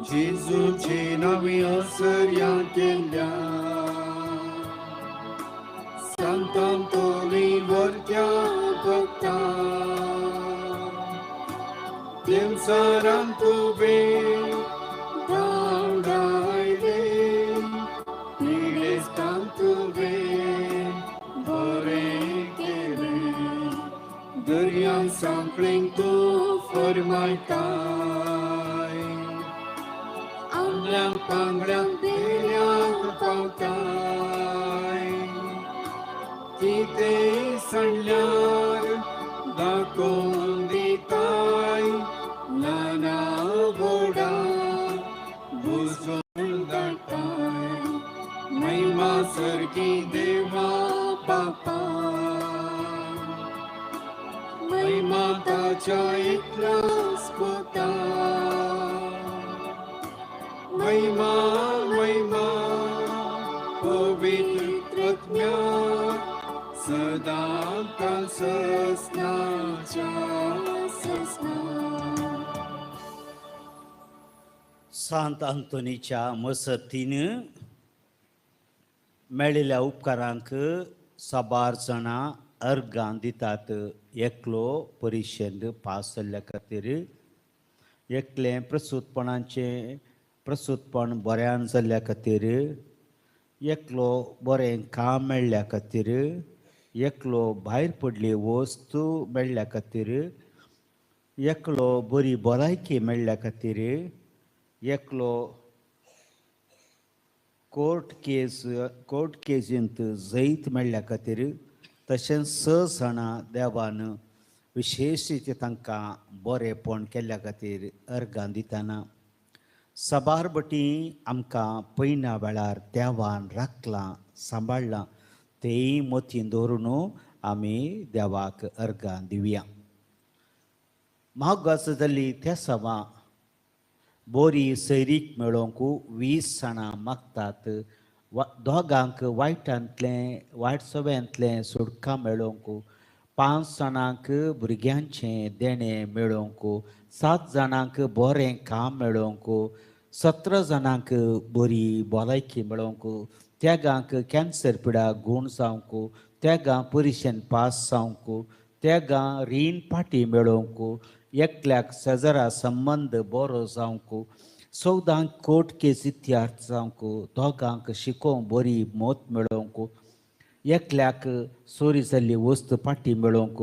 Jesuचे नावे असर्या केल्या, sampling tu formaltai. Amlang panglang bilyang pautai. Tite sanyar dakong ditay. Nana boda buzul datay. May masarki deva papa. May mataच्या एकलाच पोता. महिमा महिमा पवित्रज्ञा सदा काल ससनाच्या ससना. सांत अंतोनीच्या मसतीनं मेळिल्ल्या उपकारांक साबार जाणां अर्गां दितात. एकलो परिशद पास जाल्ल्या खातीर, एकलें प्रसूतपण बऱ्यान जाल्ल्या खातीर, एकलो बरें काम मेळ्ळ्या खातीर, एकलो भायर पडली वस्तू मेळ्ळ्या खातीर, एकलो बरी भलायकी मेळ्ळ्या खातीर, एकलो कोर्ट केसींत जैत मेळ्ळ्या खातीर, तशेंच 6 जाणां देवान विशेशीत तांकां बरेंपण केल्ल्या खातीर अर्गां दितना साबार बटी आमकां पयल्या वेळार देवान राखलां सांबाळलां तेय मतीन दवरून आमी देवाक अर्गां दिवया. म्हाका जाल्ली त्या सवा बरी सैरीक मेळोवंक 20 जाणां मागतात. दोगांक वायट सवयांतलें सुटका मेळोवंक, 5 जाणांक भुरग्यांचें देणें मेळोवंक, 7 जाणांक बरें काम मेळोवंक, 17 जाणांक बरी भलायकी मेळोवंक, तेगांक कॅन्सर पिडा गूण जावंक, तेगां परिक्षेन पास जावंक, तेगां रीण पाटी मेळोवंक, एकल्याक शेजारा संबंद बरो जावंक, 14 कोर्ट केस इतिहास जावंक, दोगांक शिकोवंक बरी मोत मेळोवंक, एकल्याक चोरी जाल्ली वस्त पाटी मेळोवंक,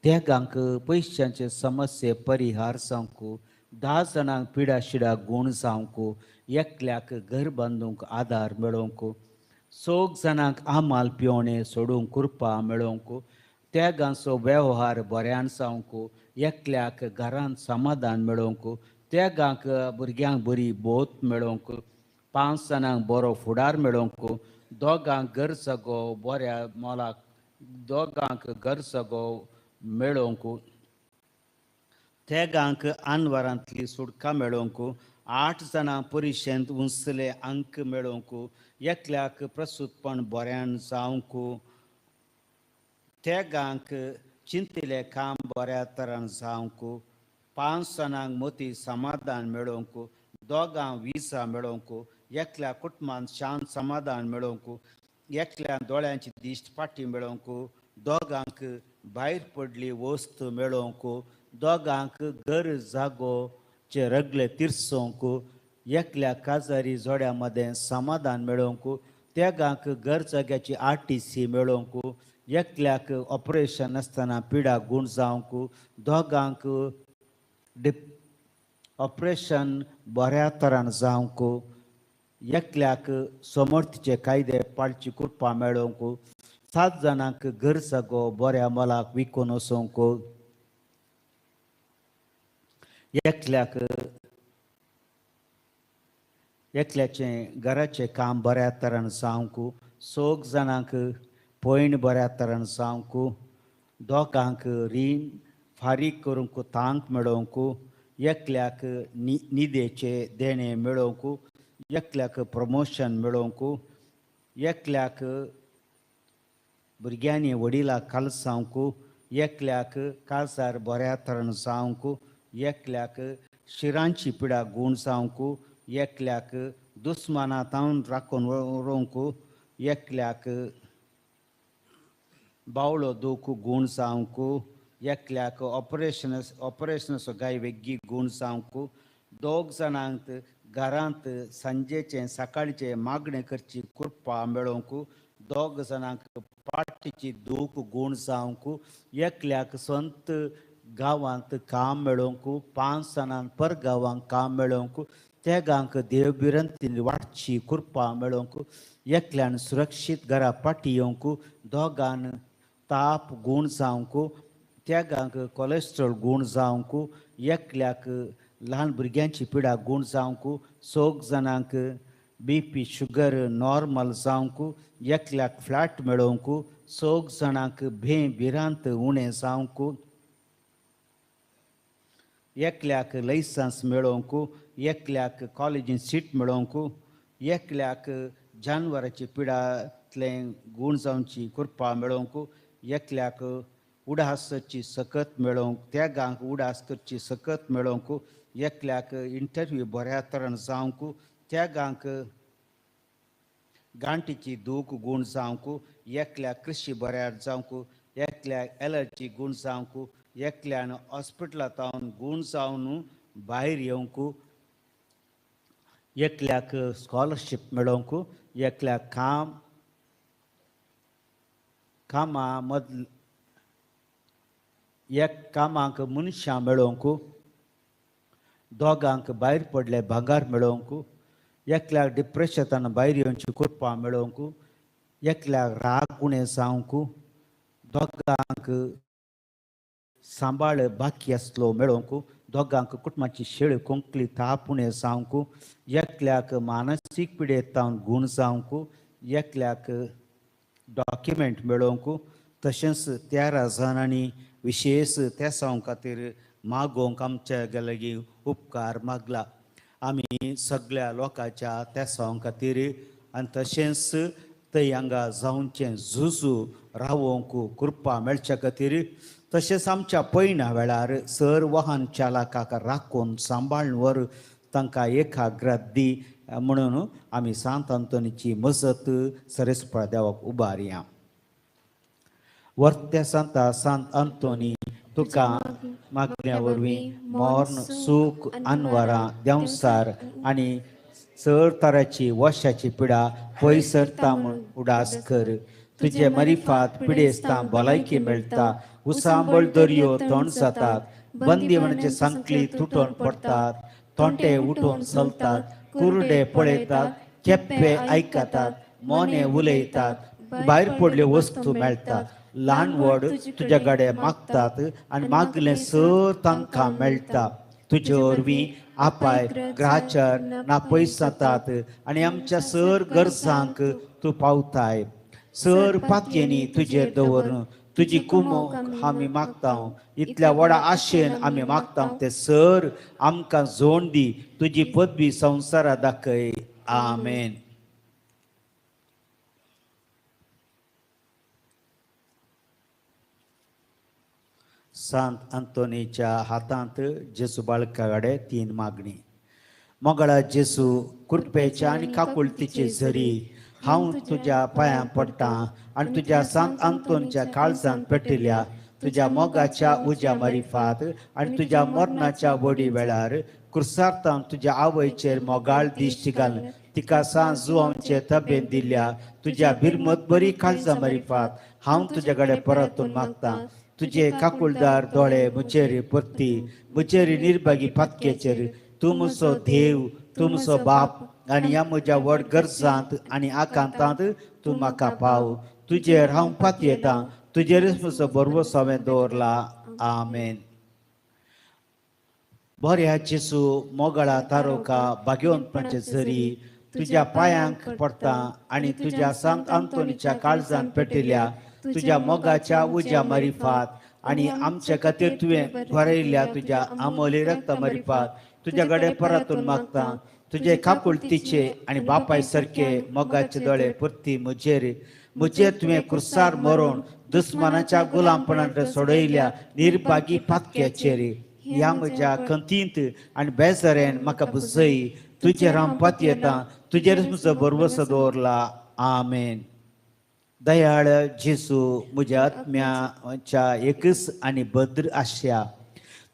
तेगांक पयशांचे समस्ये परिहार जावंक, 10 जाणांक पिडाशिडा गूण जावंक, एकल्याक घर बांदूंक आदार मेळोवंक, 4 जाणांक आमाल पिवणें सोडूंक कृपा मेळोवंक, तेगांचो वेव्हार बऱ्यान जावंक, एकल्याक घरांत समाधान मेळोवंक, तेगांक भुरग्यांक बरी बोत मेळोवंक, 5 जाणांक बरो फुडार मेळोवंक, दोगांक घर सगो बऱ्या मोलाक, दोगांक घर सगो मेळोवंक, तेगांक आनवरांतली सुटका मेळोवंक, 8 जाणां परिक्षेंत उंचले अंक मेळोवंक, एकल्याक प्रसूतपण बऱ्यान जावंक, तेगांक चिंतिल्लें काम बऱ्या तरान जावंक, 5 जाणांक मती समाधान मेळोवंक, दोगांक विजा मेळोवंक, एकल्या कुटुंबांत शांत समाधान मेळोवंक, एकल्या दोळ्यांची दिश्ट पाटी मेळोवंक, दोगांक भायर पडली वस्त मेळोवंक, दोगांक घर जागोचे रगले तिरसोवंक, एकल्या काजारी जोड्या मदें समाधान मेळोवंक, तेगांक घर जाग्याची RTC मेळोवंक, एकल्याक ऑपरेशन आसतना पिडा गूण जावंक, दोगांक ऑपरेशन बऱ्या तरान जावंक, एकल्याक समर्थीचे कायदे पाळची कृपा मेळोवंक, 7 जाणांक घर जागो बऱ्या मोलाक विकून वचोवंक, एकल्याचें घराचें काम बऱ्या तरान जावंक, 4 जाणांक पयण बऱ्या तरान जावंक, दोगांक रीण फारीक करूंक तांक मेळोवंक, एकल्याक निदेचे देणें मेळोवंक, एकल्याक प्रमोशन मेळोवंक, एकल्याक भुरग्यांनी वडिलां कालसावंक, एकल्याक काजार बऱ्या तरान जावंक, एकल्याक शिरांची पिडा गूण जावंक, एकल्याक दुस्मानांतावन राखून उरोवंक, एकल्याक बावळो दूख गूण जावंक, एकल्याक ऑपरेशनाचो गाय वेग्गी गूण जावंक, 2 जाणांक घरांत सांजेचें सकाळचें मागणें करची कृपा मेळोवंक, 2 जाणांक पाटीची दूख गूण जावंक, एकल्याक संत गांवांत काम मेळोवंक 5 जाणांक पर गांवांक काम मेळोवंक त्या गांवक देवबिरंतीन वाटची कृपा मेळोवंक एकल्यान सुरक्षीत घरा पाटी येवंक दोगान ताप गूण जावंक त्या गांवक कोलेस्ट्रॉल गूण जावंक एकल्याक ल्हान भुरग्यांची पिडा गूण जावंक 6 जाणांक BP शुगर नॉर्मल जावंक एकल्याक फ्लॅट मेळोवंक 6 जाणांक भिरांत उणें जावंक एकल्याक लायसन्स मेळोवंक एकल्याक कॉलेजीन सीट मेळोवंक एकल्याक जानवराची पिडांतले गूण जावची कृपा मेळोवंक एकल्याक उडासची सकत मेळोवंक त्या गांवक उडास करची सकत मेळोवंक एकल्याक इंटरव्यू बऱ्या तरेन जावंक त्या गांवक गांठीची दूख गूण जावंक एकल्याक कृशी बऱ्यार जावंक एकल्याक एलर्जी गूण जावंक एकल्यान हॉस्पिटलांत गूण जावन भायर येवंक एकल्याक स्कॉलरशीप मेळोवंक एकल्याक कामा मदल एक कामाक मनशां मेळोवंक दोगांक भायर पडले भांगार मेळोवंक एकल्याक डिप्रेशनान भायर येवची कृपा मेळोवंक एकल्याक राग उणें जावंक दोगांक सांबाळ बाकी आसलो मेळोवंक दोगांक कुटुंबाची शेळ कोंकली ताप उणें जावंक एकल्याक मानसीक पिडेतावन गूण जावंक एकल्याक डॉक्युमेंट मेळोवंक तशेंच 13 जाणांनी विशेष त्या सांग खातीर मागोवंक आमच्या लागीं उपकार मागला आमी सगळ्या लोकांच्या त्या सांग खातीर आनी तशेंच थंय हांगा जावचें झुजू रावोवंक कृपा मेळच्या खातीर तशेंच आमच्या पैना वेळार सर वाहन चालकाक राखून सांबाळून व्हर तांकां एकाग्रत दी म्हणून आमी सांत अंतोनीची मजत सरेस्पळा देवाक उबारया. वर्त्या सांत अंतोनी तुका मागण्या वरवीं मोर्न सूख अनवरां देंवसार आनी चड तराची वशाची पिडा पयसरता म्हूण उडास कर. तुजे मरिफात पिडेस्तां भलायकी मेळटा उसांबळ दर्यो थंड जातात बंदिवनाचे सांकली तुटून पडतात थोंटे उठून चलतात कुरडे पळयतात केप्पे आयकतात मोने उलयतात भायर पडल्यो वस्तू मेळटात ल्हान व्हड तुज्या कडेन मागतात आनी मागलें सर तांकां मेळटा. तुजे वरवीं आपाय ग्राचार ना पयस जातात आनी आमच्या सर गरजांक तूं पावताय. सर पातयेनी तुजेर दवरून तुजी कुमोक आमी मागता इतल्या व्हडा आशेन आमी मागता ते सर आमकां जोड दी तुजी पदवी संवसारा दाखय. आमेन. सांत अंतोनीच्या हातांत जेजू बाळका कडेन 3 मागणी. मोगळा जेजू कृपेच्या आनी काकुळतीचे झरी हांव तुज्या पांयां पडटां आनी तुज्या सांत अंतोनीच्या काळजांत पेटिल्ल्या तुज्या मोगाच्या उज्या मारिफात आनी तुज्या मरणाच्या वडी वेळार क्रुसार्थांत तुज्या आवयचेर मोगाळ दिश्टी घाल तिका सांज जुवांचे तबेन दिल्ल्या तुज्या बिरमत बरी काळजां मारिफात हांव तुजे कडेन परतून मागतां. तुजे काकुळदार दोळे म्हजेर परती म्हजेर निर्भागी पातकेचेर तूं म्हजो देव तूं म्हजो बाप आनी ह्या म्हज्या व्हड गरजांत आनी आकांतांत तूं म्हाका पाव. तुजेर हांव पातयेतां तुजेरच म्हजो भरवोस हांवें दवरला. आमेन. बऱ्या जेजू मोगळा तारोका भाग्यवंतांचे झरी तुज्या पांयांक पडटां आनी तुज्या सांत अंतोनीच्या काळजांत पेटिल्ल्या तुज्या मोगाच्या उज्या मारिफात आनी आमच्या खातीर तुवें भरयल्ल्या तुज्या आमोली रक्त मारिफात तुज्या कडेन परतून मागतां. तुजे काकुळतीचे आनी बापाय सारके मोगाचे दोळे परती म्हजेर तुवें क्रुसार मरोवन दुस्मानाच्या गुलामपणांत सोडयल्या निर्भागी पातक्याचेर ह्या म्हज्या खंतींत आनी बेजारेन म्हाका बुजय. तुजेर हांव पातयेतां तुजेरच म्हजो भरवोसो दवरला. आमेन. दयाळ जेजू म्हज्या आत्म्याच्या एकच आनी भद्र आशा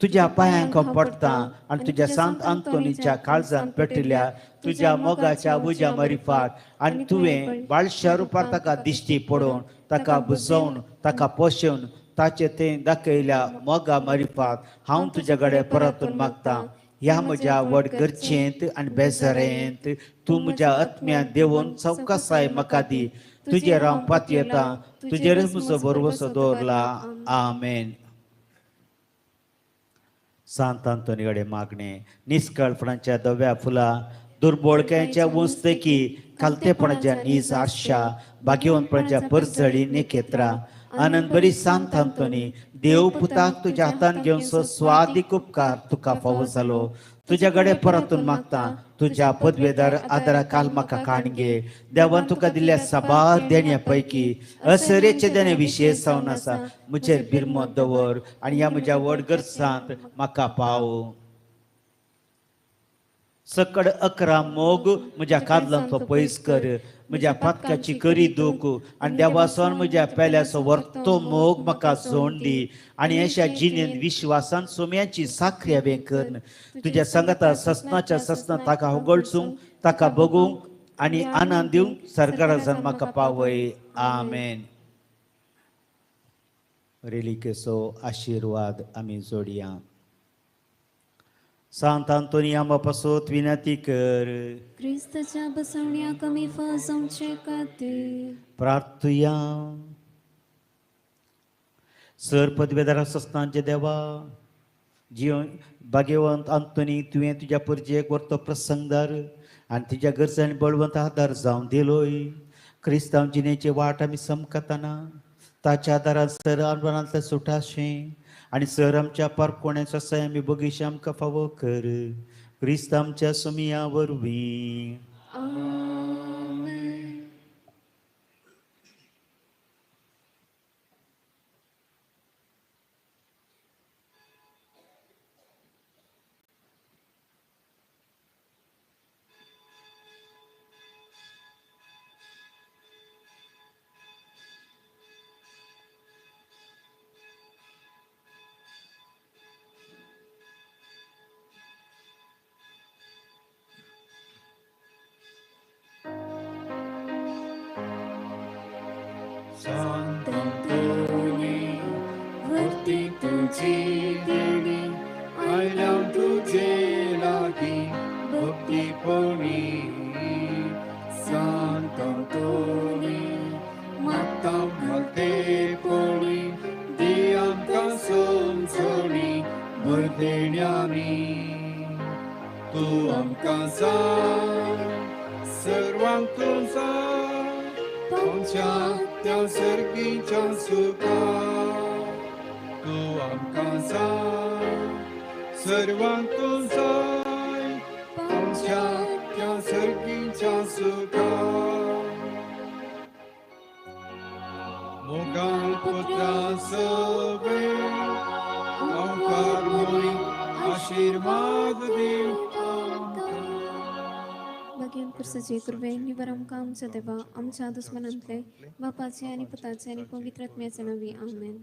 तुज्या पांयांक पडटां आनी तुज्या सांत अंतोनीच्या काळजांत पेटिल्ल्या तुज्या मोगाच्या उज्या मारिफात आनी तुवें बाळशा रुपार ताका दिश्टी पडोवन ताका बुजोवन ताका पोशोवन ताचे ते दाखयल्या मोगा मारिफात हांव तुज्या कडेन परतून मागता. ह्या म्हज्या वडगरचेंत आनी बेजारेंत तूं म्हज्या आत्म्यांत देवून चवकसाय म्हाका दी. तुजेर हांव पातयेता, तुजेरच म्हजो भरवोसो दवरला. आमेन. सांत आंतोनी कडेन मागणें. निश्कळपणाच्या धव्या फुलां, दुर्बळकायच्या वस्तकी, खालतेपणाच्या नीज आरशा, भाग्यवंतपणाच्या परजळी नेकेत्रा. आनंद बरी सांत आंतोनी, देव पुताक तुज्या हातान घेवन स्वादीक उपकार तुका फावो जालो. तुज्या कडेन परतून मागता, तुज्या पदवेदार आदाराखाल म्हाका काण घे. देवान तुका दिल्ल्या साबार देण्या पैकी असरेचे देणे विशेश जावन आसा. म्हजेर बिरमत दवर आनी ह्या म्हज्या वडगरसांत म्हाका पाव. सकड 11 मोग म्हज्या कादलांचो पयस कर. म्हज्या पातकाची करी दूख आनी देवासन म्हज्या पेल्याचो वर्तो मोग म्हाका जोड दी. आनी अशा जिणेंत विश्वासान सोम्याची साखर हांवें कर. तुज्या संगता ससनाच्या ससना ताका होगळचूंक, ताका बगूंक आनी आनंद दिवंक सरकारान म्हाका पावय. आमेन. रेलिकेचो आशिर्वाद आमी जोडया. सांत आंतोनी आंबा पासोत विनंती कर. क्रिस्ताच्या बसवण्या कमी फसवचे खातीर प्रार्थुया. सर पदवेदार सस्तांचे देवा, जीव भाग्यवंत आंतोनी तुवें तुज्या परजेक व्हरतो प्रसंगदार आनी तुज्या गरजांनी बळवंत आदार जावन दिलोय. क्रिस्तांव जिणेची वाट आमी समकताना ताच्या आदारान सर आव्हानांतलें सुटाशें आनी सर आमच्या पारकोण्याचो सय आमी बगीचे आमकां फावो कर. क्रिस्त आमच्या सुमिया वरवीं. सांत आंतोनी, वरती तुजी देणी आयल्या तुजे लागीं भक्तीपणी. सांत आंतोनी, मागता घालतेपणी दी आमकां समजणी भर देण्यांनी. तूं आमकां जाय सर्वांक तूं जाय तुमच्या त्या सर्गीच्या सुखा. तूं आमकां जाय सर्वांक तूं जाय तुमच्या त्या सर्गीच्या सुखा. मोगाळ पुत्रा सवे आमकां आशीर्वाद दिवं. भगवान कृष्णाचे कृपे निबर आमकां आमच्या देवा आमच्या दुस्मनांतले बापाचे आनी पुताचे आनी पवित्र आत्म्याचे नावी. आमेन.